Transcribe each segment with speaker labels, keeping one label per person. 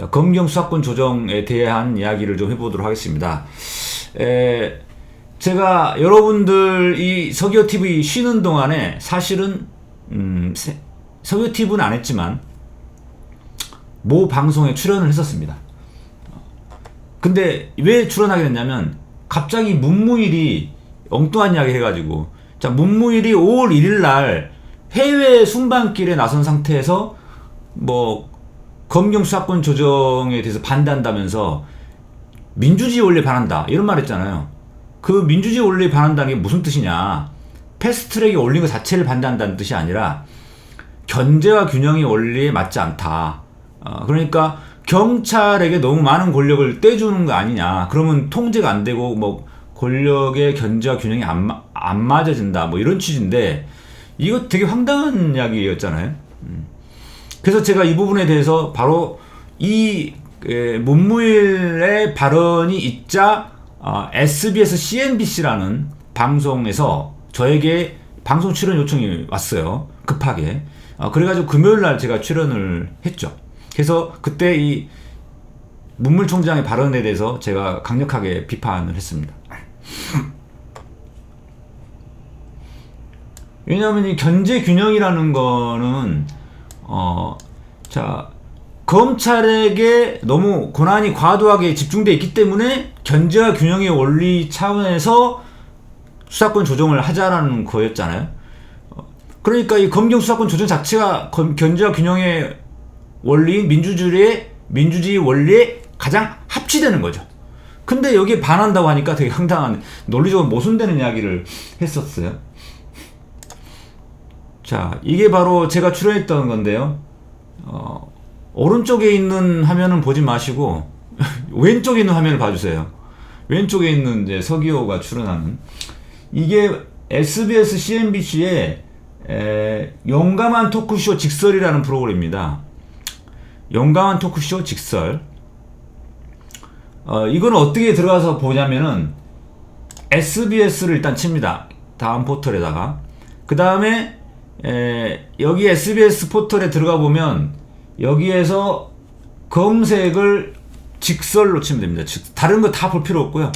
Speaker 1: 자, 검경 수사권 조정에 대한 이야기를 좀 해보도록 하겠습니다. 제가 여러분들 이 서기호TV 쉬는 동안에 사실은 서기호TV는 안 했지만 모 방송에 출연을 했었습니다. 근데 왜 출연하게 됐냐면 갑자기 문무일이 엉뚱한 이야기 해가지고, 자, 문무일이 5월 1일 날 해외 순방길에 나선 상태에서 뭐 검경 수사권 조정에 대해서 반대한다면서 민주주의 원리에 반한다 이런 말 했잖아요. 그 민주주의 원리에 반한다는 게 무슨 뜻이냐, 패스트트랙에 올린 것 자체를 반대한다는 뜻이 아니라 견제와 균형의 원리에 맞지 않다. 그러니까 경찰에게 너무 많은 권력을 떼주는 거 아니냐, 그러면 통제가 안 되고 뭐 권력의 견제와 균형이 안 맞아진다, 뭐 이런 취지인데 이거 되게 황당한 이야기였잖아요. 그래서 제가 이 부분에 대해서 바로 이 문무일의 발언이 있자 SBS CNBC라는 방송에서 저에게 방송 출연 요청이 왔어요, 급하게. 그래가지고 금요일 날 제가 출연을 했죠. 그래서 그때 이 문무일 총장의 발언에 대해서 제가 강력하게 비판을 했습니다. 왜냐하면 이 견제 균형이라는 거는 자, 검찰에게 너무 권한이 과도하게 집중되어 있기 때문에 견제와 균형의 원리 차원에서 수사권 조정을 하자라는 거였잖아요. 그러니까 이 검경 수사권 조정 자체가 견제와 균형의 원리, 민주주의 원리에 가장 합치되는 거죠. 근데 여기에 반한다고 하니까 되게 황당한, 논리적으로 모순되는 이야기를 했었어요. 자, 이게 바로 제가 출연했던 건데요. 오른쪽에 있는 화면은 보지 마시고 왼쪽에 있는 화면을 봐주세요. 왼쪽에 있는 이제 서기호가 출연하는, 이게 SBS CNBC의 용감한 토크쇼 직설이라는 프로그램입니다. 용감한 토크쇼 직설. 이거는 어떻게 들어가서 보냐면은 SBS를 일단 칩니다. 다음 포털에다가. 그 다음에 여기 SBS 포털에 들어가 보면 여기에서 검색을 직설로 치면 됩니다. 다른 거 다 볼 필요 없고요.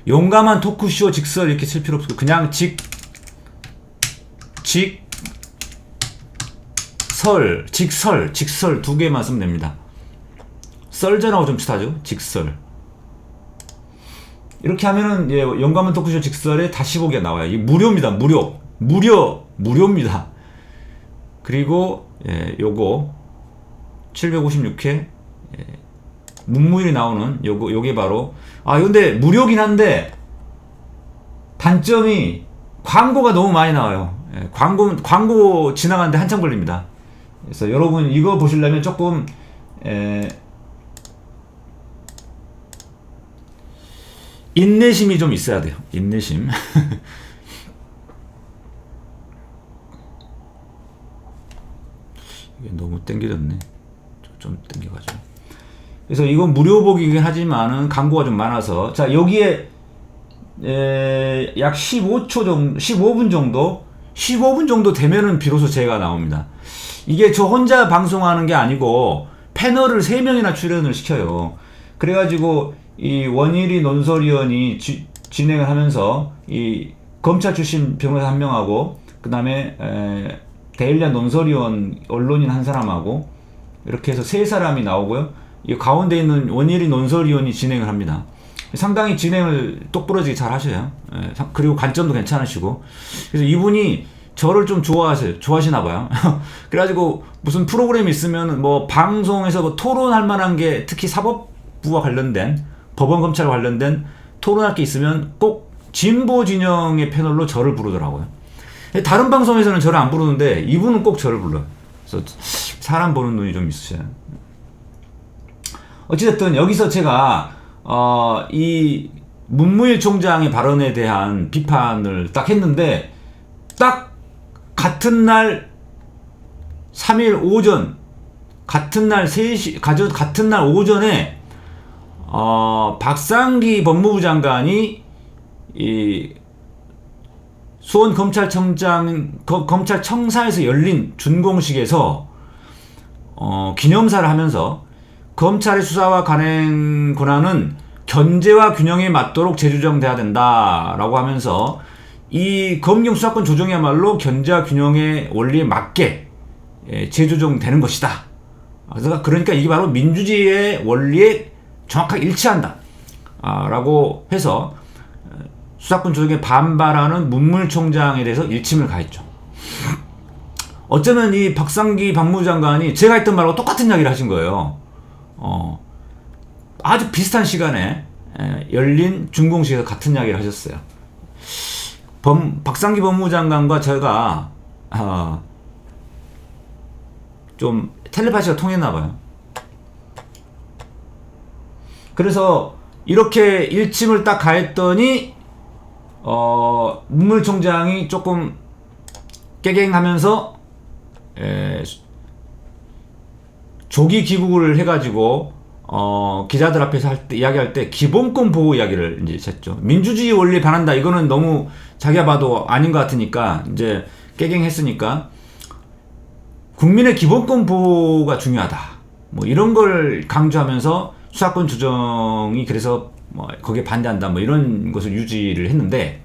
Speaker 1: 용감한 토크쇼 직설 이렇게 칠 필요 없고 그냥 직설 두 개만 쓰면 됩니다. 썰전하고 좀 비슷하죠? 직설. 이렇게 하면은 용감한 토크쇼 직설에 다시 보기가 나와요. 이게 무료입니다. 무료입니다. 그리고 요거 756회 문무일이 나오는 요게 바로, 근데 무료긴 한데 단점이 광고가 너무 많이 나와요. 광고 지나가는데 한참 걸립니다. 그래서 여러분 이거 보시려면 조금 인내심이 좀 있어야 돼요. 인내심. 이게 너무 땡겨졌네. 좀 땡겨가지고. 그래서 이건 무료 보기긴 하지만은 광고가 좀 많아서, 자, 여기에 약 15초 정도, 15분 정도 되면은 비로소 제가 나옵니다. 이게 저 혼자 방송하는 게 아니고 패널을 3명이나 출연을 시켜요. 그래가지고 이 원일이 논설위원이 진행을 하면서 이 검찰 출신 변호사 한 명하고 그 다음에 데일리안 논설위원 언론인 한 사람하고 이렇게 해서 3사람이 나오고요. 이 가운데 있는 원일이 논설위원이 진행을 합니다. 상당히 진행을 똑부러지게 잘 하셔요. 그리고 관점도 괜찮으시고. 그래서 이분이 저를 좀 좋아하시나 봐요. 그래가지고 무슨 프로그램이 있으면 뭐 방송에서 뭐 토론할 만한 게, 특히 사법부와 관련된, 법원 검찰과 관련된 토론할 게 있으면 꼭 진보 진영의 패널로 저를 부르더라고요. 다른 방송에서는 저를 안 부르는데 이분은 꼭 저를 불러요. 그래서 사람 보는 눈이 좀 있으셔요. 어찌됐든 여기서 제가 이 문무일 총장의 발언에 대한 비판을 딱 했는데, 딱 같은 날 3일 오전, 같은 날 3시, 같은 날 오전에 박상기 법무부 장관이 이 수원 검찰청사에서 열린 준공식에서 기념사를 하면서 검찰의 수사와 관행 권한은 견제와 균형에 맞도록 재조정돼야 된다라고 하면서 이 검경 수사권 조정이야말로 견제와 균형의 원리에 맞게 재조정되는 것이다. 그러니까 이게 바로 민주주의의 원리에 정확하게 일치한다. 라고 해서 수사권 조정에 반발하는 문물총장에 대해서 일침을 가했죠. 어쩌면 이 박상기 법무장관이 제가 했던 말하고 똑같은 이야기를 하신 거예요. 아주 비슷한 시간에 열린 준공식에서 같은 이야기를 하셨어요. 박상기 법무장관과 제가 좀 텔레파시가 통했나 봐요. 그래서 이렇게 일침을 딱 가했더니 문물총장이 조금 깨갱하면서 조기 귀국을 해가지고 기자들 앞에서 이야기할 때 기본권 보호 이야기를 이제 했죠. 민주주의 원리에 반한다. 이거는 너무 자기가 봐도 아닌 것 같으니까 이제 깨갱했으니까 국민의 기본권 보호가 중요하다. 뭐 이런 걸 강조하면서 수사권 조정이 그래서 뭐 거기에 반대한다. 뭐 이런 것을 유지를 했는데,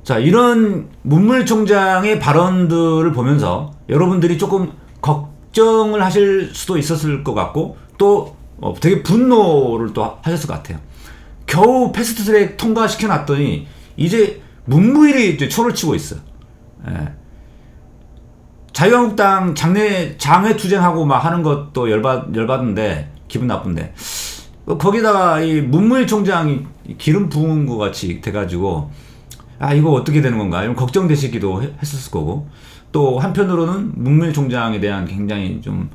Speaker 1: 자, 이런 문물총장의 발언들을 보면서 여러분들이 조금 걱정을 하실 수도 있었을 것 같고 또 되게 분노를 또 하셨을 것 같아요. 겨우 패스트트랙 통과시켜놨더니 이제 문무일이 이제 초를 치고 있어요. 자유한국당 장외 투쟁하고 막 하는 것도 열받는데 기분 나쁜데 거기다가 이 문무일 총장이 기름 부은 것 같이 돼가지고 이거 어떻게 되는 건가 이런 걱정되시기도 했었을 거고, 또 한편으로는 문무일 총장에 대한 굉장히 좀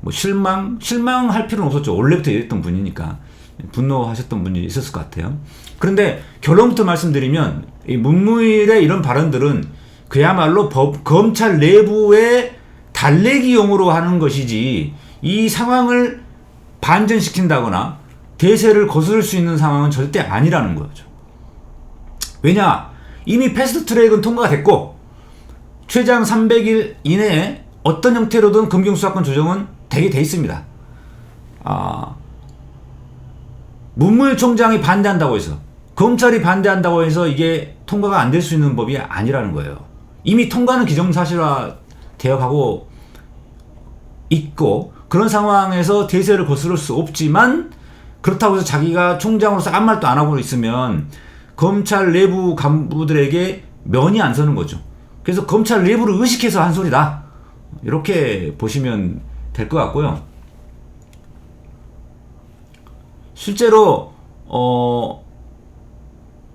Speaker 1: 뭐 실망할 필요는 없었죠. 원래부터 이랬던 분이니까 분노하셨던 분이 있었을 것 같아요. 그런데 결론부터 말씀드리면 이 문무일의 이런 발언들은 그야말로 검찰 내부의 달래기용으로 하는 것이지 이 상황을 반전시킨다거나 대세를 거스를 수 있는 상황은 절대 아니라는 거죠. 왜냐? 이미 패스트트랙은 통과가 됐고 최장 300일 이내에 어떤 형태로든 검경수사권 조정은 되게 돼 있습니다. 문무일 총장이 반대한다고 해서, 검찰이 반대한다고 해서 이게 통과가 안 될 수 있는 법이 아니라는 거예요. 이미 통과는 기정사실화 되어가고 있고 그런 상황에서 대세를 거스를 수 없지만, 그렇다고 해서 자기가 총장으로서 아무 말도 안 하고 있으면 검찰 내부 간부들에게 면이 안 서는 거죠. 그래서 검찰 내부를 의식해서 한 소리다. 이렇게 보시면 될 것 같고요. 실제로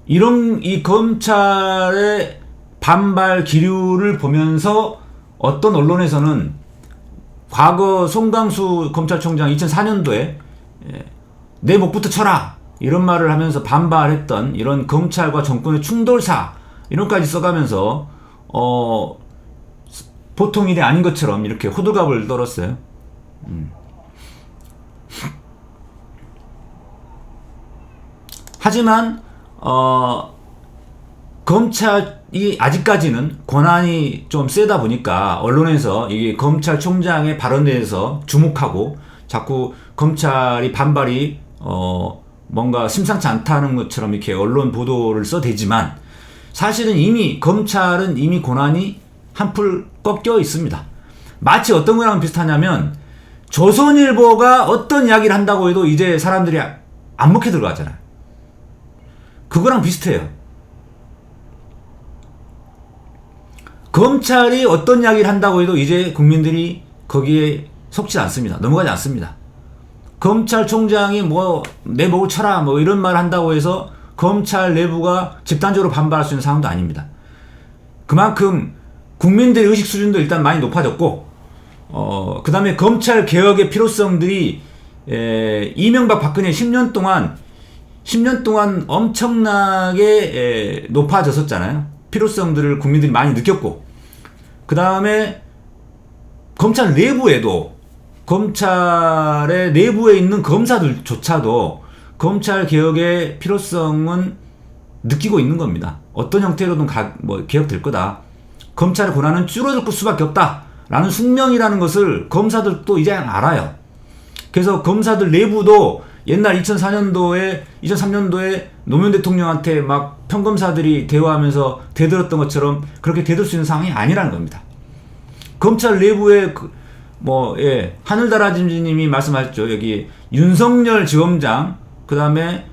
Speaker 1: 이 검찰의 반발 기류를 보면서 어떤 언론에서는 과거 송강수 검찰총장 2004년도에 내 목부터 쳐라 이런 말을 하면서 반발했던 이런 검찰과 정권의 충돌사 이런까지 써가면서 보통 일이 아닌 것처럼 이렇게 호들갑을 떨었어요. 하지만 검찰이 아직까지는 권한이 좀 세다 보니까 언론에서 이게 검찰총장의 발언에 대해서 주목하고 자꾸 검찰이 반발이 뭔가 심상치 않다는 것처럼 이렇게 언론 보도를 써대지만, 사실은 이미 검찰은 이미 권한이 한풀 꺾여 있습니다. 마치 어떤 거랑 비슷하냐면 조선일보가 어떤 이야기를 한다고 해도 이제 사람들이 안 먹혀 들어가잖아요. 그거랑 비슷해요. 검찰이 어떤 이야기를 한다고 해도 이제 국민들이 거기에 속지 않습니다. 넘어가지 않습니다. 검찰총장이 뭐 내 목을 쳐라 뭐 이런 말 한다고 해서 검찰 내부가 집단적으로 반발할 수 있는 상황도 아닙니다. 그만큼 국민들의 의식 수준도 일단 많이 높아졌고, 그 다음에 검찰 개혁의 필요성들이 이명박 박근혜 10년 동안 엄청나게 높아졌었잖아요. 필요성들을 국민들이 많이 느꼈고, 그 다음에 검찰 내부에도 검찰의 내부에 있는 검사들조차도 검찰 개혁의 필요성은 느끼고 있는 겁니다. 어떤 형태로든 개혁될 거다. 검찰의 권한은 줄어들 수밖에 없다. 라는 숙명이라는 것을 검사들도 이제 알아요. 그래서 검사들 내부도 옛날 2003년도에 노무현 대통령한테 막 평검사들이 대화하면서 대들었던 것처럼 그렇게 대들 수 있는 상황이 아니라는 겁니다. 검찰 내부에 하늘다라짐님이 말씀하셨죠. 여기 윤석열 지검장, 그 다음에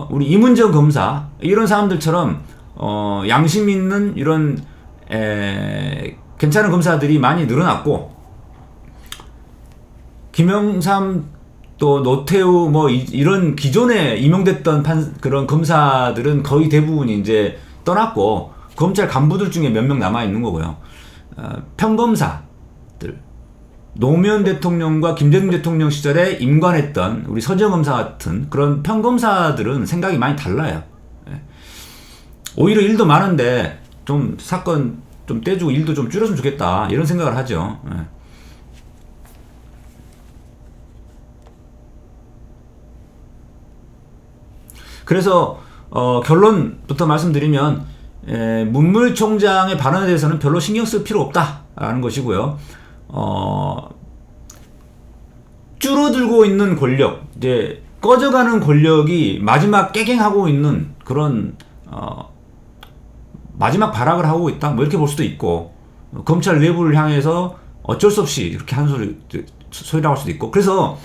Speaker 1: 우리 이문정 검사, 이런 사람들처럼 양심 있는 이런 괜찮은 검사들이 많이 늘어났고, 김영삼 또 노태우 이런 기존에 임용됐던 그런 검사들은 거의 대부분이 이제 떠났고, 검찰 간부들 중에 몇 명 남아 있는 거고요. 평검사들, 노무현 대통령과 김대중 대통령 시절에 임관했던 우리 서정 검사 같은 그런 평검사들은 생각이 많이 달라요. 오히려 일도 많은데 좀 사건 좀 떼주고 일도 좀 줄였으면 좋겠다, 이런 생각을 하죠. 그래서 결론부터 말씀드리면 문무일총장의 발언에 대해서는 별로 신경 쓸 필요 없다라는 것이고요. 줄어들고 있는 권력, 이제 꺼져가는 권력이 마지막 깨갱하고 있는 그런 마지막 발악을 하고 있다, 이렇게 볼 수도 있고, 검찰 내부를 향해서 어쩔 수 없이 이렇게 하는 소리라고 할 수도 있고. 그래서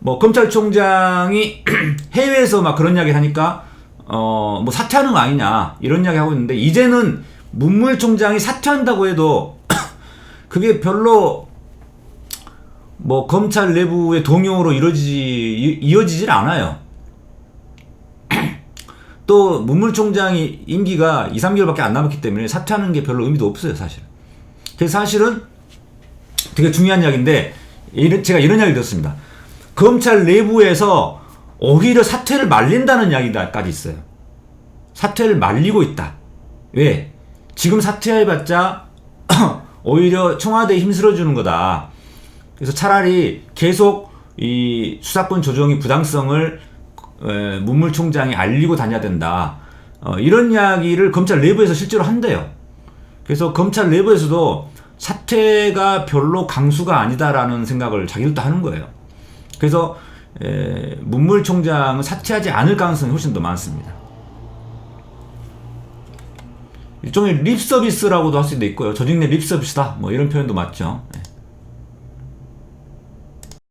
Speaker 1: 검찰총장이 해외에서 막 그런 이야기를 하니까 사퇴하는 거 아니냐, 이런 이야기 하고 있는데, 이제는 문무일총장이 사퇴한다고 해도 그게 별로 검찰 내부의 동요로 이어지질 않아요. 또 문무일총장이 임기가 2, 3개월밖에 안 남았기 때문에 사퇴하는 게 별로 의미도 없어요, 사실. 그래서 사실은 되게 중요한 이야기인데, 제가 이런 이야기를 들었습니다. 검찰 내부에서 오히려 사퇴를 말린다는 이야기까지 있어요. 사퇴를 말리고 있다. 왜? 지금 사퇴해봤자 오히려 청와대에 힘쓸어주는 거다. 그래서 차라리 계속 이 수사권 조정의 부당성을 문무일총장이 알리고 다녀야 된다. 이런 이야기를 검찰 내부에서 실제로 한대요. 그래서 검찰 내부에서도 사퇴가 별로 강수가 아니다라는 생각을 자기들도 하는 거예요. 그래서 문무일총장은 사퇴하지 않을 가능성이 훨씬 더 많습니다. 일종의 립서비스라고도 할 수도 있고요. 조직 내 립서비스다, 이런 표현도 맞죠.